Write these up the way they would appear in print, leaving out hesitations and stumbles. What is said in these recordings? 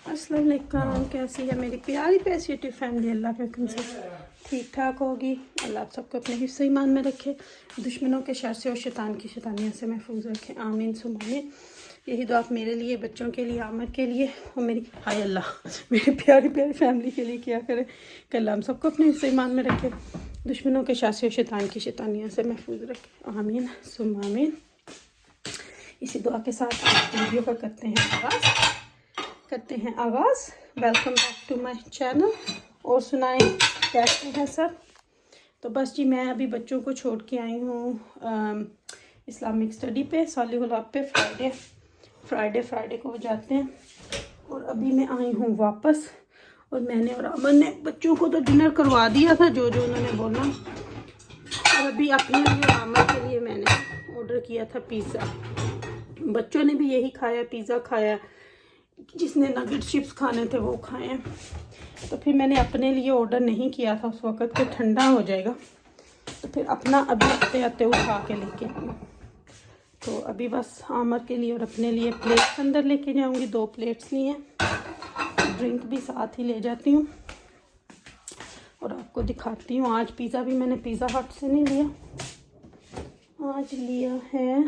अस्सलाम वालेकुम। कैसी है मेरी प्यारी पैसिएटिव फैमिली? अल्लाह के हुक्म से ठीक ठाक होगी। अल्लाह आप सबको अपने हिफ्ज़ ईमान में रखे, दुश्मनों के शर से और शैतान की शैतानियों से महफूज रखे। आमीन सुम आमीन। यही दुआ आप मेरे लिए, बच्चों के लिए, आमर के लिए और मेरी हाय अल्लाह मेरी प्यारी प्यारी फैमिली के लिए किया करें कि अल्लाह हम सबको अपने हिफ्ज़ ईमान में रखे, दुश्मनों के शर से और शैतान की शैतानियों से महफूज रखे। आमीन सुम आमीन। इसी दुआ के साथ वीडियो का करते हैं आगाज़। Welcome back to my channel. और सुनाएं कैसे हैं सब? तो बस जी, मैं अभी बच्चों को छोड़ के आई हूँ इस्लामिक स्टडी पे, सालिहुल हक पे। फ्राइडे को जाते हैं और अभी मैं आई हूँ वापस। और मैंने और अमन ने बच्चों को तो डिनर करवा दिया था जो उन्होंने बोला। और अभी अपने लिए और अमन के लिए मैंने ऑर्डर किया था पिज़्ज़ा। बच्चों ने भी यही खाया, पिज़्ज़ा खाया। जिसने नगेट चिप्स खाने थे वो खाए। तो फिर मैंने अपने लिए ऑर्डर नहीं किया था उस वक़्त, तो ठंडा हो जाएगा। तो फिर अपना अभी आते आते उठा के लेके आई। तो अभी बस आमर के लिए और अपने लिए प्लेट्स अंदर लेके जाऊंगी। 2 प्लेट्स लिए हैं, ड्रिंक भी साथ ही ले जाती हूँ और आपको दिखाती हूँ। आज पिज़्ज़ा भी मैंने पिज़्ज़ा हट से नहीं लिया, आज लिया है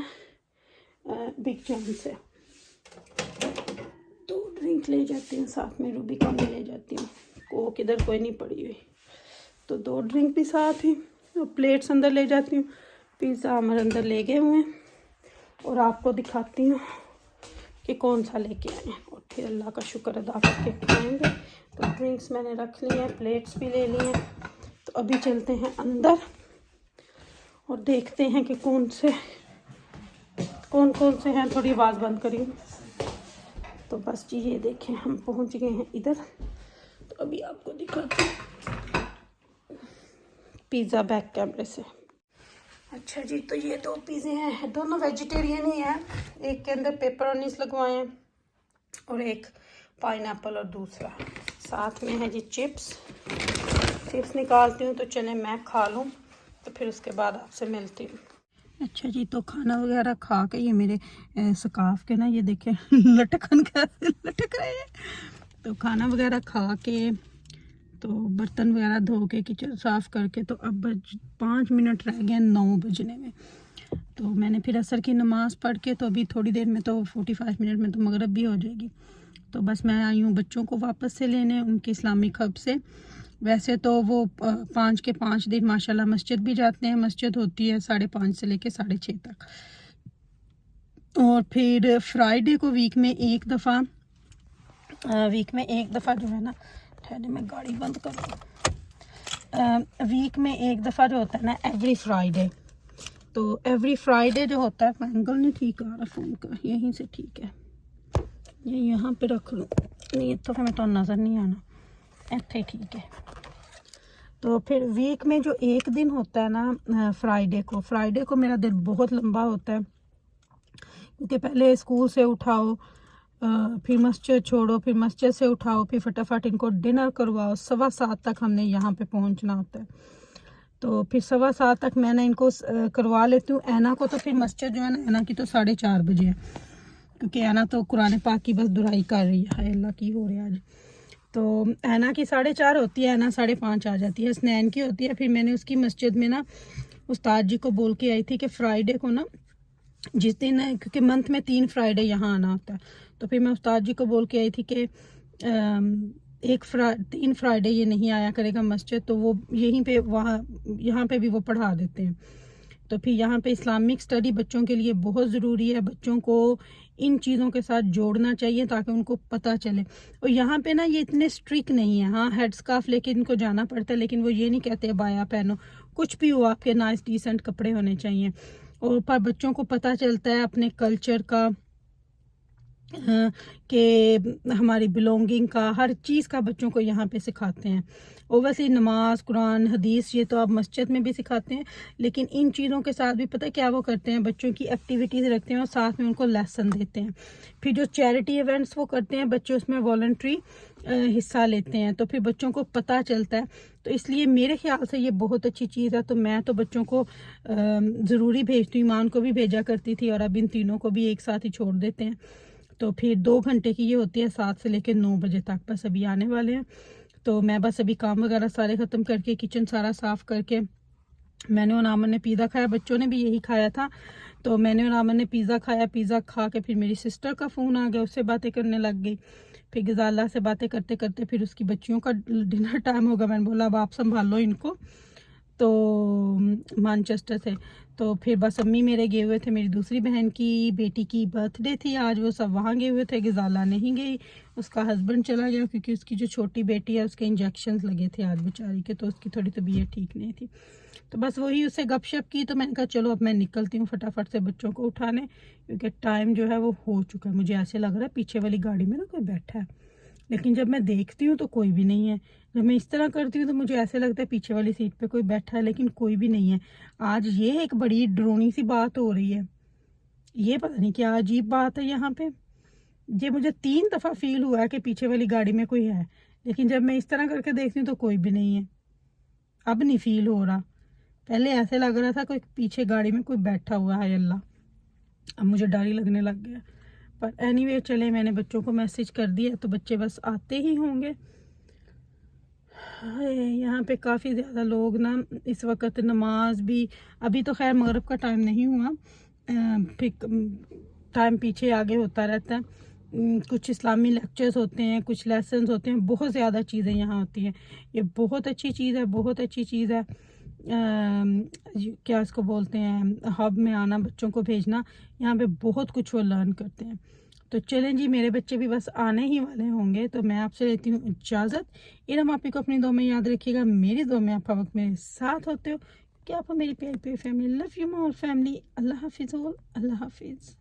बिग जॉन से। ड्रिंक ले जाती हूँ साथ में, रूबिकॉन भी ले जाती हूँ। कोक इधर कोई नहीं पड़ी हुई, तो 2 ड्रिंक भी साथ ही और प्लेट्स अंदर ले जाती हूँ। पिज़्ज़ा हमारे अंदर ले गए हुए हैं और आपको दिखाती हूँ कि कौन सा लेके आए हैं और फिर अल्लाह का शुक्र अदा करके खाएँगे। तो ड्रिंक्स मैंने रख ली हैं, प्लेट्स भी ले ली हैं। तो अभी चलते हैं अंदर और देखते हैं कि कौन कौन से हैं। थोड़ी आवाज़ बंद करिए। तो बस जी, ये देखें हम पहुंच गए हैं इधर। तो अभी आपको दिखाते हैं पिज़्ज़ा बैक कैमरे से। अच्छा जी, तो ये 2 पिज़्ज़े हैं, दोनों वेजिटेरियन ही हैं। एक के अंदर पेपरोनीस लगवाए हैं और एक पाइनएप्पल और दूसरा साथ में है जी चिप्स निकालती हूँ। तो चले मैं खा लूँ, तो फिर उसके बाद आपसे मिलती हूँ। अच्छा जी, तो खाना वगैरह खा के ये मेरे स्कार्फ के ना, ये देखें लटकन कैसे लटक रहे हैं। तो खाना वगैरह खा के, तो बर्तन वगैरह धो के, किचन साफ़ करके, तो अब 5 मिनट रह गए 9 बजने में। तो मैंने फिर असर की नमाज़ पढ़ के, तो अभी थोड़ी देर में, तो 45 मिनट में तो मगरिब भी हो जाएगी। तो बस मैं आई हूँ बच्चों को वापस से लेने उनके इस्लामिक हब से। वैसे तो वो 5 के 5 दिन माशाल्लाह मस्जिद भी जाते हैं। मस्जिद होती है 5:30 से लेके 6:30 तक। और फिर फ्राइडे को वीक में एक दफ़ा जो है ना, ठहरे मैं गाड़ी बंद कर दूँ। वीक में एक दफ़ा जो होता है ना, एवरी फ्राइडे। तो एवरी फ्राइडे जो होता है, एंगल नहीं ठीक आ रहा फ़ोन का, यहीं से ठीक है, ये यहाँ पे रख लूँ। नहीं तो फिर मैं तो नज़र नहीं आना, ऐसे ठीक है। तो फिर वीक में जो एक दिन होता है ना, फ्राइडे को मेरा दिन बहुत लंबा होता है, क्योंकि पहले स्कूल से उठाओ, फिर मस्जिद छोड़ो, फिर मस्जिद से उठाओ, फिर फटाफट इनको डिनर करवाओ। 7:15 तक हमने यहाँ पे पहुँचना होता है। तो फिर 7:15 तक मैंने इनको करवा लेती हूँ। ऐना को तो फिर मस्जिद जो है ना, ऐना की तो 4:30 बजे है, क्योंकि ऐना तो कुरान पाक की बस दुराई कर रही है। हाय अल्लाह की हो रही है आज। तो ऐना की 4:30 होती है, ऐना 5:30 आ जाती है। स्नैन की होती है। फिर मैंने उसकी मस्जिद में ना उस्ताद जी को बोल के आई थी कि फ्राइडे को ना, जिस दिन, क्योंकि मंथ में 3 फ्राइडे यहाँ आना होता है, तो फिर मैं उस्ताद जी को बोल के आई थी कि 3 फ्राइडे ये नहीं आया करेगा मस्जिद, तो वो यहीं पे यहाँ पे भी वो पढ़ा देते हैं। तो फिर यहाँ पे इस्लामिक स्टडी बच्चों के लिए बहुत ज़रूरी है। बच्चों को इन चीज़ों के साथ जोड़ना चाहिए ताकि उनको पता चले। और यहाँ पे ना ये इतने स्ट्रिक्ट नहीं है। हाँ, हेड स्कार्फ लेके इनको जाना पड़ता है, लेकिन वो ये नहीं कहते बाया पहनो, कुछ भी हो, आपके नाइस डिसेंट कपड़े होने चाहिए। और पर बच्चों को पता चलता है अपने कल्चर का, कि हमारी बिलोंगिंग का, हर चीज़ का बच्चों को यहाँ पे सिखाते हैं। ओवैसे नमाज, कुरान, हदीस ये तो आप मस्जिद में भी सिखाते हैं, लेकिन इन चीज़ों के साथ भी पता है क्या वो करते हैं, बच्चों की एक्टिविटीज़ रखते हैं और साथ में उनको लेसन देते हैं। फिर जो चैरिटी इवेंट्स वो करते हैं बच्चे, उसमें वॉलंटरी हिस्सा लेते हैं, तो फिर बच्चों को पता चलता है। तो इसलिए मेरे ख्याल से ये बहुत अच्छी चीज़ है। तो मैं तो बच्चों को ज़रूरी भेजती हूँ, ईमान को भी भेजा करती थी और अब इन तीनों को भी एक साथ ही छोड़ देते हैं। तो फिर 2 घंटे की ये होती है, 7 से लेकर 9 बजे तक। बस अभी आने वाले हैं, तो मैं बस अभी काम वगैरह सारे ख़त्म करके किचन सारा साफ़ करके, मैंने और आमन ने पिज़्ज़ा खाया, बच्चों ने भी यही खाया था। तो मैंने और आमन ने पिज़्ज़ा खाया, पिज़्ज़ा खा के फिर मेरी सिस्टर का फ़ोन आ गया, उससे बातें करने लग गई। फिर गजाला से बातें करते करते फिर उसकी बच्चियों का डिनर टाइम होगा। मैंने बोला अब आप संभालो इनको, तो मैनचेस्टर से। तो फिर बस अम्मी मेरे गए हुए थे, मेरी दूसरी बहन की बेटी की बर्थडे थी आज, वो सब वहाँ गए हुए थे। गजाला नहीं गई, उसका हस्बैंड चला गया क्योंकि उसकी जो छोटी बेटी है उसके इंजेक्शंस लगे थे आज बेचारी के, तो उसकी थोड़ी तबीयत ठीक नहीं थी। तो बस वही उससे गपशप की। तो मैंने कहा चलो अब मैं निकलती हूँ फटाफट से बच्चों को उठाने, क्योंकि टाइम जो है वो हो चुका है। मुझे ऐसे लग रहा है पीछे वाली गाड़ी में ना कोई बैठा है, लेकिन जब मैं देखती हूँ तो कोई भी नहीं है। जब मैं इस तरह करती हूँ तो मुझे ऐसे लगता है पीछे वाली सीट पे कोई बैठा है, लेकिन कोई भी नहीं है। आज ये एक बड़ी ड्रोनी सी बात हो रही है, ये पता नहीं क्या अजीब बात है यहाँ पे। ये मुझे 3 दफ़ा फील हुआ है कि पीछे वाली गाड़ी में कोई है, लेकिन जब मैं इस तरह करके देखती हूँ तो कोई भी नहीं है। अब नहीं फील हो रहा, पहले ऐसे लग रहा था कोई पीछे गाड़ी में कोई बैठा हुआ है। अल्लाह, अब मुझे डर ही लगने लग गया। पर एनीवे चले, मैंने बच्चों को मैसेज कर दिया, तो बच्चे बस आते ही होंगे। यहाँ पे काफ़ी ज़्यादा लोग ना इस वक्त नमाज भी, अभी तो खैर मगरिब का टाइम नहीं हुआ, फिर टाइम पीछे आगे होता रहता है। कुछ इस्लामी लेक्चर्स होते हैं, कुछ लेसन्स होते हैं, बहुत ज़्यादा चीज़ें यहाँ होती हैं। ये बहुत अच्छी चीज़ है, बहुत अच्छी चीज़ है। क्या इसको बोलते हैं, हब में आना, बच्चों को भेजना, यहाँ पे बहुत कुछ वो लर्न करते हैं। तो चलें जी, मेरे बच्चे भी बस आने ही वाले होंगे, तो मैं आपसे लेती हूँ इजाज़त। इरम आप ही को अपनी दुआ में याद रखिएगा, मेरी दुआ में आप हर वक्त मेरे साथ होते हो, कि आप मेरी प्यारी प्यारी family. Love you more family. अल्लाह हाफिज़, अल्लाह हाफिज़।